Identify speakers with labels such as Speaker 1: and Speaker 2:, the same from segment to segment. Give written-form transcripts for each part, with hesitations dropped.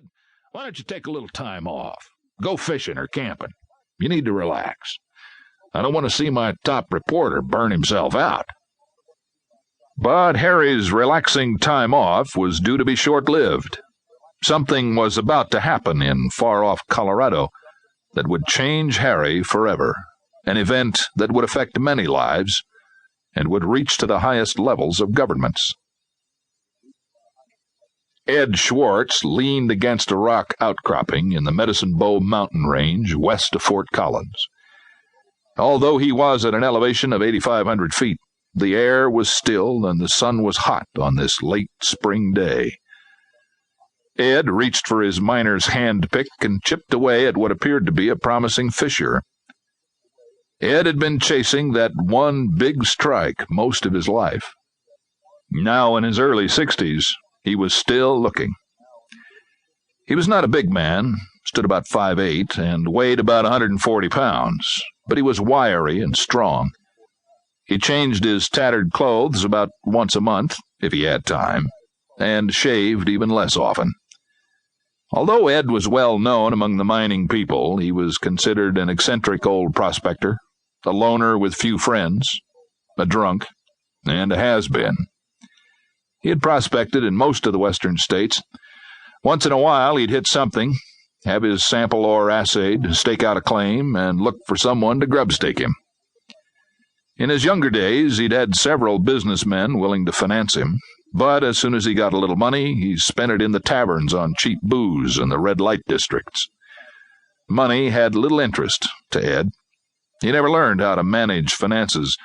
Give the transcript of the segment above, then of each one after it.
Speaker 1: Ed, why don't you take a little time off? Go fishing or camping. You need to relax. I don't want to see my top reporter burn himself out." But Harry's relaxing time off was due to be short-lived. Something was about to happen in far-off Colorado that would change Harry forever, an event that would affect many lives and would reach to the highest levels of governments. Ed Schwartz leaned against a rock outcropping in the Medicine Bow mountain range west of Fort Collins. Although he was at an elevation of 8,500 feet, the air was still and the sun was hot on this late spring day. Ed reached for his miner's hand-pick and chipped away at what appeared to be a promising fissure. Ed had been chasing that one big strike most of his life. Now in his early 60s, he was still looking. He was not a big man, stood about 5'8", and weighed about 140 pounds, but he was wiry and strong. He changed his tattered clothes about once a month, if he had time, and shaved even less often. Although Ed was well known among the mining people, he was considered an eccentric old prospector, a loner with few friends, a drunk, and a has-been. He had prospected in most of the western states. Once in a while he'd hit something, have his sample ore assayed, stake out a claim, and look for someone to grubstake him. In his younger days, he'd had several businessmen willing to finance him, but as soon as he got a little money, he spent it in the taverns on cheap booze in the red light districts. Money had little interest to Ed. He never learned how to manage finances.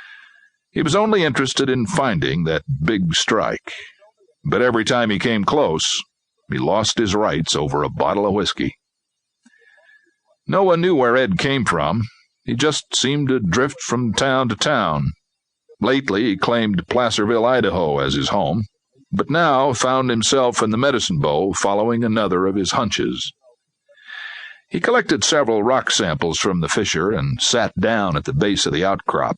Speaker 1: He was only interested in finding that big strike. But every time he came close, he lost his rights over a bottle of whiskey. No one knew where Ed came from. He just seemed to drift from town to town. Lately, he claimed Placerville, Idaho as his home, but now found himself in the Medicine Bow following another of his hunches. He collected several rock samples from the fissure and sat down at the base of the outcrop.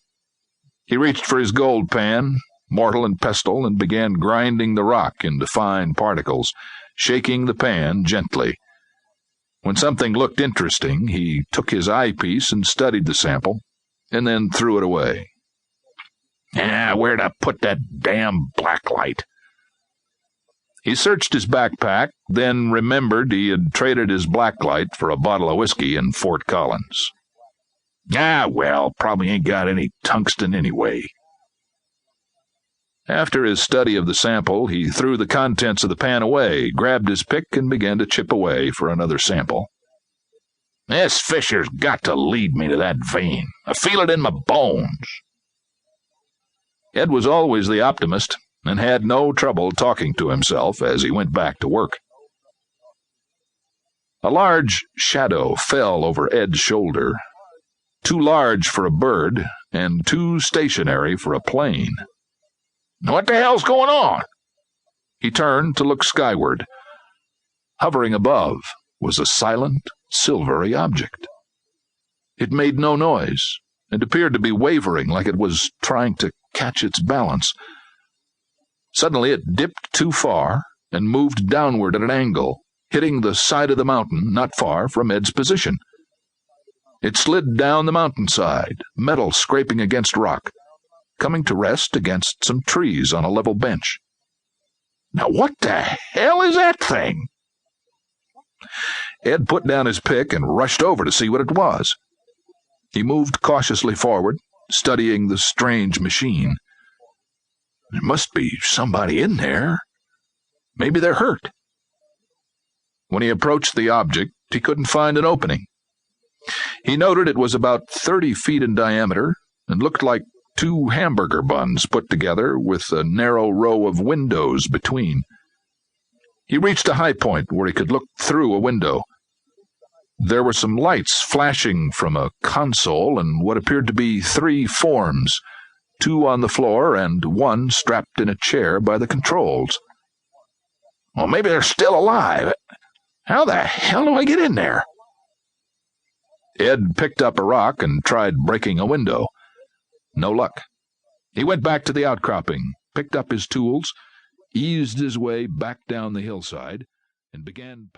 Speaker 1: He reached for his gold pan, mortar and pestle, and began grinding the rock into fine particles, shaking the pan gently. When something looked interesting, he took his eyepiece and studied the sample, and then threw it away. Where'd I put that damn blacklight? He searched his backpack, then remembered he had traded his blacklight for a bottle of whiskey in Fort Collins. Well, probably ain't got any tungsten anyway. After his study of the sample, he threw the contents of the pan away, grabbed his pick, and began to chip away for another sample. This fissure's got to lead me to that vein. I feel it in my bones. Ed was always the optimist, and had no trouble talking to himself as he went back to work. A large shadow fell over Ed's shoulder, too large for a bird and too stationary for a plane. What the hell's going on? He turned to look skyward. Hovering above was a silent, silvery object. It made no noise, and appeared to be wavering like it was trying to catch its balance. Suddenly it dipped too far and moved downward at an angle, hitting the side of the mountain not far from Ed's position. It slid down the mountainside, metal scraping against rock, coming to rest against some trees on a level bench. Now what the hell is that thing? Ed put down his pick and rushed over to see what it was. He moved cautiously forward, studying the strange machine. There must be somebody in there. Maybe they're hurt. When he approached the object, he couldn't find an opening. He noted it was about 30 feet in diameter and looked like 2 hamburger buns put together with a narrow row of windows between. He reached a high point where he could look through a window. There were some lights flashing from a console and what appeared to be 3 forms, 2 on the floor and 1 strapped in a chair by the controls. Well, maybe they're still alive. How the hell do I get in there? Ed picked up a rock and tried breaking a window. No luck. He went back to the outcropping, picked up his tools, eased his way back down the hillside, and began